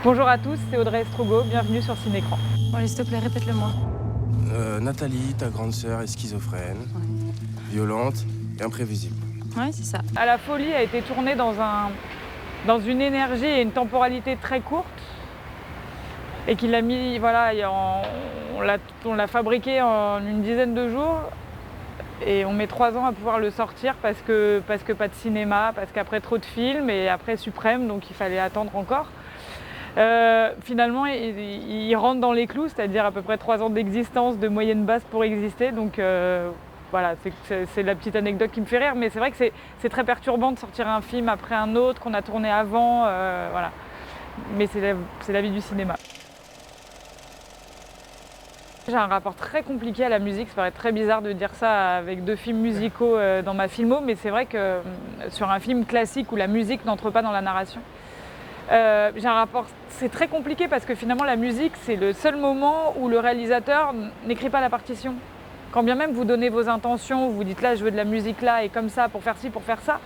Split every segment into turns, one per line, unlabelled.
Bonjour à tous, c'est Audrey Estrogo, bienvenue sur Cinécran.
Bon, allez, s'il te plaît, répète-le-moi.
Nathalie, ta grande sœur, est schizophrène, violente et imprévisible.
Ouais, c'est ça.
À la folie a été tournée dans une énergie et une temporalité très courte et qu'il a mis, voilà, on l'a fabriqué en une dizaine de jours et on met 3 ans à pouvoir le sortir parce que pas de cinéma, parce qu'après trop de films et après Suprême, donc il fallait attendre encore. Finalement, il rentre dans les clous, c'est-à-dire à peu près 3 ans d'existence de moyenne basse pour exister. Donc voilà, c'est la petite anecdote qui me fait rire, mais c'est vrai que c'est très perturbant de sortir un film après un autre qu'on a tourné avant, voilà. Mais c'est la vie du cinéma. J'ai un rapport très compliqué à la musique, ça paraît très bizarre de dire ça avec 2 films musicaux dans ma filmo, mais c'est vrai que sur un film classique où la musique n'entre pas dans la narration, j'ai un rapport, c'est très compliqué parce que finalement la musique c'est le seul moment où le réalisateur n'écrit pas la partition. Quand bien même vous donnez vos intentions, vous dites là je veux de la musique là et comme ça pour faire ci, pour faire ça,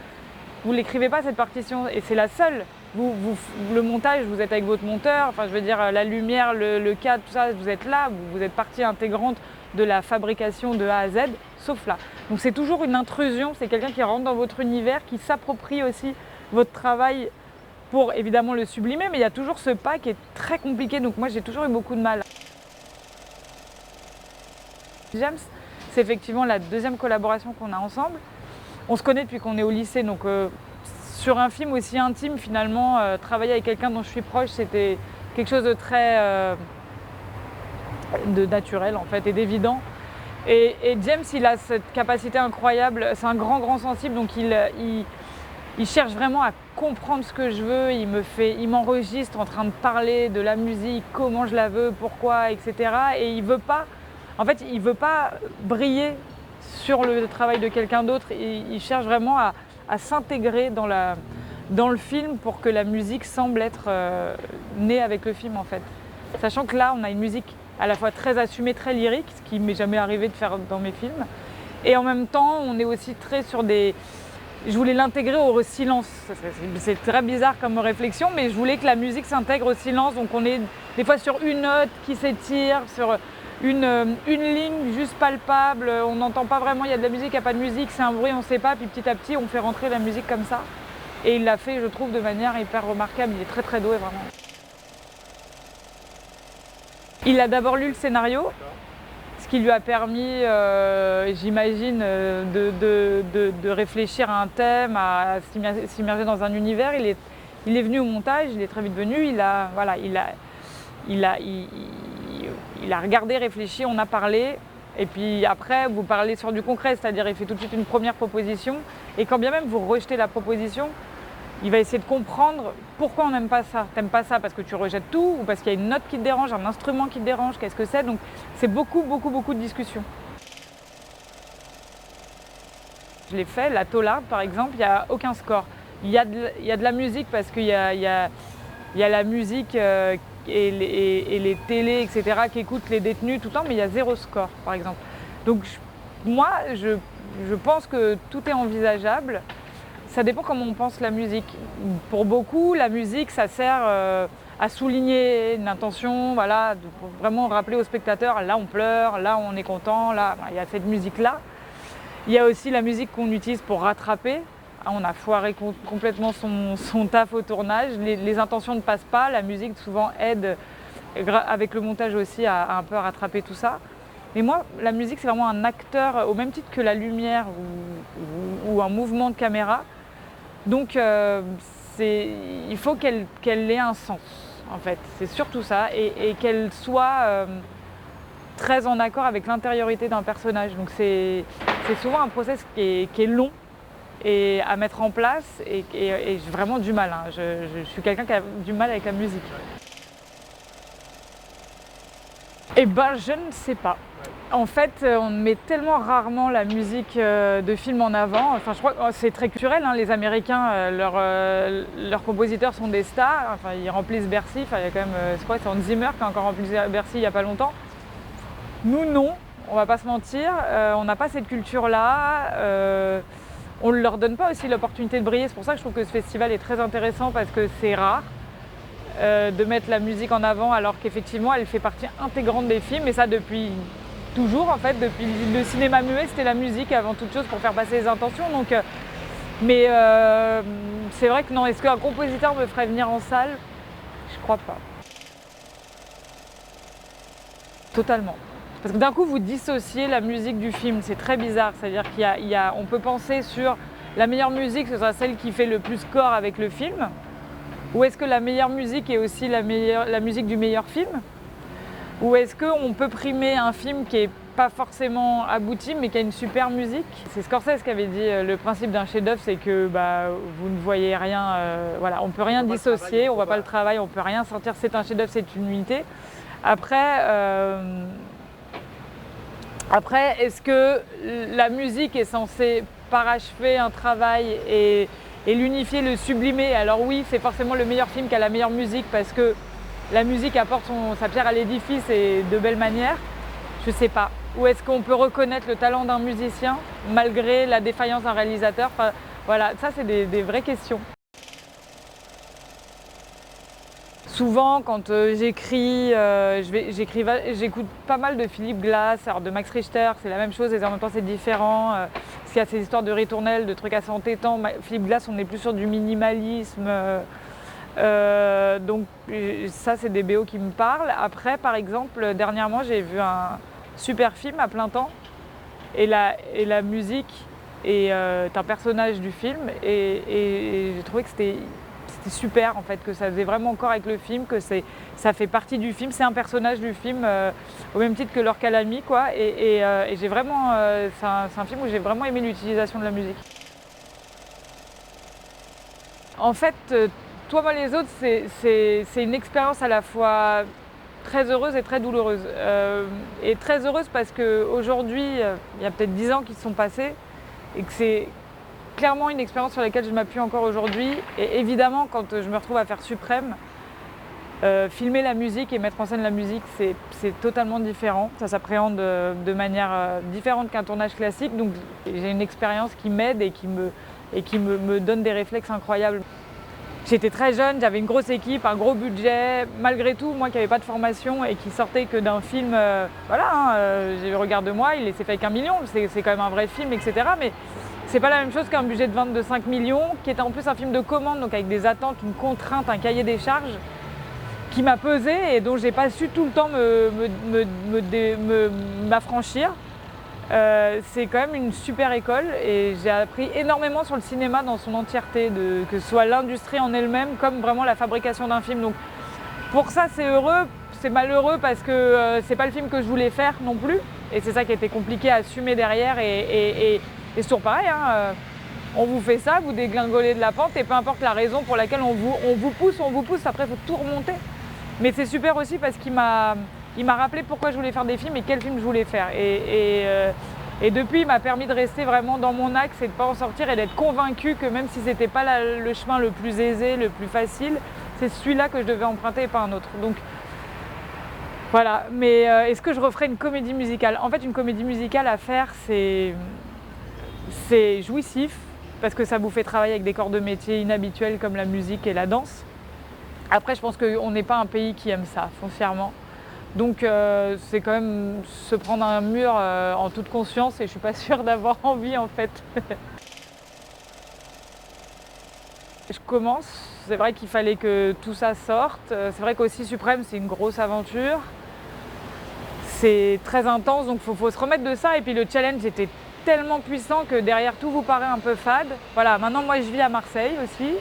vous l'écrivez pas cette partition et c'est la seule. Le montage, vous êtes avec votre monteur, enfin je veux dire la lumière, le cadre, tout ça, vous êtes là, vous êtes partie intégrante de la fabrication de A à Z, sauf là. Donc c'est toujours une intrusion, c'est quelqu'un qui rentre dans votre univers, qui s'approprie aussi votre travail pour évidemment le sublimer, mais il y a toujours ce pas qui est très compliqué, donc moi j'ai toujours eu beaucoup de mal. James, c'est effectivement la 2e collaboration qu'on a ensemble. On se connaît depuis qu'on est au lycée, donc sur un film aussi intime finalement, travailler avec quelqu'un dont je suis proche, c'était quelque chose de très de naturel en fait et d'évident. Et James, il a cette capacité incroyable, c'est un grand sensible, donc il cherche vraiment à comprendre ce que je veux, il m'enregistre en train de parler de la musique, comment je la veux, pourquoi, etc. Et il veut pas briller sur le travail de quelqu'un d'autre, il cherche vraiment à s'intégrer dans le film pour que la musique semble être née avec le film en fait. Sachant que là, on a une musique à la fois très assumée, très lyrique, ce qui m'est jamais arrivé de faire dans mes films, et en même temps, on est aussi très sur des... Je voulais l'intégrer au silence. C'est très bizarre comme réflexion, mais je voulais que la musique s'intègre au silence. Donc on est des fois sur une note qui s'étire, sur une ligne juste palpable. On n'entend pas vraiment, il y a de la musique, il n'y a pas de musique, c'est un bruit, on ne sait pas. Puis petit à petit, on fait rentrer la musique comme ça. Et il l'a fait, je trouve, de manière hyper remarquable. Il est très doué, vraiment. Il a d'abord lu le scénario. Ce qui lui a permis, j'imagine, de réfléchir à un thème, à s'immerger dans un univers. Il est venu au montage, il est très vite venu, il a regardé, réfléchi, on a parlé. Et puis après, vous parlez sur du concret, c'est-à-dire il fait tout de suite une première proposition. Et quand bien même vous rejetez la proposition, il va essayer de comprendre pourquoi on n'aime pas ça. T'aimes pas ça parce que tu rejettes tout ou parce qu'il y a une note qui te dérange, un instrument qui te dérange, qu'est-ce que c'est? Donc c'est beaucoup de discussions. Je l'ai fait, la Taularde par exemple, il n'y a aucun score. Il y a de la musique parce qu'il y a la musique et les télés, etc. qui écoutent les détenus tout le temps, mais il y a 0 score par exemple. Donc moi, je pense que tout est envisageable. Ça dépend comment on pense la musique. Pour beaucoup, la musique, ça sert à souligner une intention, voilà, pour vraiment rappeler au spectateur, là on pleure, là on est content, là il y a cette musique-là. Il y a aussi la musique qu'on utilise pour rattraper. On a foiré complètement son taf au tournage. Les intentions ne passent pas, la musique souvent aide, avec le montage aussi, à un peu rattraper tout ça. Mais moi, la musique, c'est vraiment un acteur, au même titre que la lumière ou un mouvement de caméra. Donc il faut qu'elle ait un sens, en fait. C'est surtout ça, et qu'elle soit très en accord avec l'intériorité d'un personnage. Donc c'est souvent un process qui est long et à mettre en place, et j'ai vraiment du mal. Hein. Je suis quelqu'un qui a du mal avec la musique. Eh ben, je ne sais pas. En fait, on met tellement rarement la musique de film en avant. Enfin, je crois que c'est très culturel. Hein. Les Américains, leurs compositeurs sont des stars. Enfin, ils remplissent Bercy. Enfin, il y a quand même, c'est Hans Zimmer qui a encore rempli Bercy il n'y a pas longtemps. Nous, non. On va pas se mentir. On n'a pas cette culture-là. On ne leur donne pas aussi l'opportunité de briller. C'est pour ça que je trouve que ce festival est très intéressant parce que c'est rare. de mettre la musique en avant alors qu'effectivement elle fait partie intégrante des films et ça depuis toujours en fait, depuis le cinéma muet c'était la musique avant toute chose pour faire passer les intentions donc mais c'est vrai que non, est-ce qu'un compositeur me ferait venir en salle? Je crois pas. Totalement. Parce que d'un coup vous dissociez la musique du film, c'est très bizarre, c'est-à-dire on peut penser sur la meilleure musique, ce sera celle qui fait le plus score avec le film. Ou est-ce que la meilleure musique est aussi la musique du meilleur film? Ou est-ce qu'on peut primer un film qui n'est pas forcément abouti mais qui a une super musique? C'est Scorsese qui avait dit le principe d'un chef-d'œuvre, c'est que vous ne voyez rien, voilà, on ne peut rien dissocier, on ne voit pas le travail, on ne peut rien sentir, c'est un chef-d'œuvre, c'est une unité. Après, est-ce que la musique est censée parachever un travail et l'unifier, le sublimer? Alors oui, c'est forcément le meilleur film qui a la meilleure musique parce que la musique apporte sa pierre à l'édifice et de belle manière. Je sais pas. Ou est-ce qu'on peut reconnaître le talent d'un musicien malgré la défaillance d'un réalisateur? Enfin, voilà, ça c'est des vraies questions. Souvent, quand j'écris, j'écoute pas mal de Philippe Glass, alors de Max Richter, c'est la même chose et en même temps c'est différent. Parce qu'il y a ces histoires de ritournelles, de trucs assez entêtants. Philippe Glass, on est plus sur du minimalisme. Donc ça, c'est des BO qui me parlent. Après, par exemple, dernièrement, j'ai vu un super film à plein temps et la musique est un personnage du film et j'ai trouvé que c'était super en fait, que ça faisait vraiment corps avec le film, que ça fait partie du film, c'est un personnage du film au même titre que Laure Calamy quoi. Et j'ai vraiment, c'est un film où j'ai vraiment aimé l'utilisation de la musique. En fait, Toi, moi, les autres, c'est une expérience à la fois très heureuse et très douloureuse. Et très heureuse parce qu'aujourd'hui, il y a peut-être 10 ans qui se sont passés et que c'est clairement une expérience sur laquelle je m'appuie encore aujourd'hui. Et évidemment, quand je me retrouve à faire Suprême, filmer la musique et mettre en scène la musique, c'est totalement différent. Ça s'appréhende de manière différente qu'un tournage classique. Donc j'ai une expérience qui m'aide et qui me donne des réflexes incroyables. J'étais très jeune, j'avais une grosse équipe, un gros budget. Malgré tout, moi qui n'avais pas de formation et qui sortais que d'un film, Regarde-moi, il s'est fait avec 1 million, c'est quand même un vrai film, etc. Mais c'est pas la même chose qu'un budget de 5 millions, qui était en plus un film de commande, donc avec des attentes, une contrainte, un cahier des charges, qui m'a pesé et dont j'ai pas su tout le temps m'affranchir. C'est quand même une super école et j'ai appris énormément sur le cinéma dans son entièreté, que ce soit l'industrie en elle-même comme vraiment la fabrication d'un film. Donc pour ça c'est heureux, c'est malheureux parce que c'est pas le film que je voulais faire non plus et c'est ça qui a été compliqué à assumer derrière et c'est toujours pareil, hein, on vous fait ça, vous dégringolez de la pente et peu importe la raison pour laquelle on vous pousse, après il faut tout remonter. Mais c'est super aussi parce qu'il m'a rappelé pourquoi je voulais faire des films et quel film je voulais faire. Et depuis, il m'a permis de rester vraiment dans mon axe et de ne pas en sortir et d'être convaincue que même si ce n'était pas le chemin le plus aisé, le plus facile, c'est celui-là que je devais emprunter et pas un autre. Donc voilà, mais est-ce que je referais une comédie musicale? En fait, une comédie musicale à faire, c'est jouissif parce que ça vous fait travailler avec des corps de métier inhabituels comme la musique et la danse. Après, je pense qu'on n'est pas un pays qui aime ça, foncièrement. Donc c'est quand même se prendre un mur en toute conscience et je suis pas sûre d'avoir envie en fait. Je commence, c'est vrai qu'il fallait que tout ça sorte. C'est vrai qu'aussi Suprême c'est une grosse aventure. C'est très intense donc faut se remettre de ça et puis le challenge était tellement puissant que derrière tout vous paraît un peu fade. Voilà, maintenant moi je vis à Marseille aussi.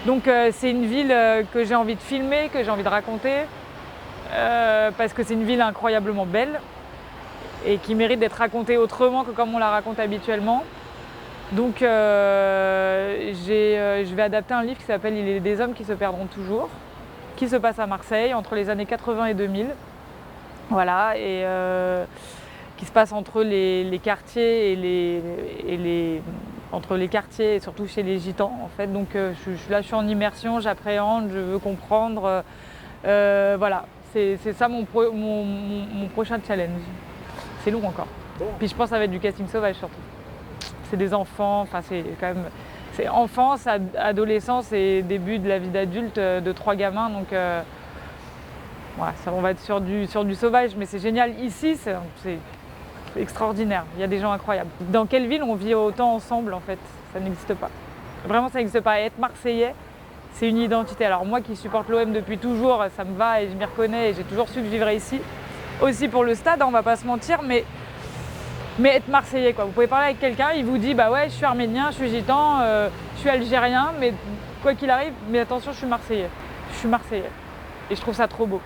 Donc c'est une ville que j'ai envie de filmer, que j'ai envie de raconter. Parce que c'est une ville incroyablement belle et qui mérite d'être racontée autrement que comme on la raconte habituellement. Donc je vais adapter un livre qui s'appelle « Il est des hommes qui se perdront toujours », qui se passe à Marseille entre les années 80 et 2000. Voilà, et qui se passe entre les quartiers entre les quartiers et surtout chez les gitans en fait. Donc je suis en immersion, j'appréhende, je veux comprendre. Voilà. C'est ça mon prochain challenge. C'est long encore. Puis je pense que ça va être du casting sauvage surtout. C'est des enfants, enfin c'est quand même c'est enfance, adolescence et début de la vie d'adulte de 3 gamins. Donc voilà, ça, on va être sur du sauvage, mais c'est génial. Ici, c'est extraordinaire. Il y a des gens incroyables. Dans quelle ville on vit autant ensemble en fait? Ça n'existe pas. Vraiment, ça n'existe pas. Et être Marseillais, c'est une identité. Alors moi qui supporte l'OM depuis toujours, ça me va et je m'y reconnais et j'ai toujours su que je vivrais ici. Aussi pour le stade, on va pas se mentir, mais être Marseillais quoi. Vous pouvez parler avec quelqu'un, il vous dit bah ouais, je suis arménien, je suis gitan, je suis algérien, mais quoi qu'il arrive, mais attention, je suis Marseillais. Je suis Marseillais. Et je trouve ça trop beau.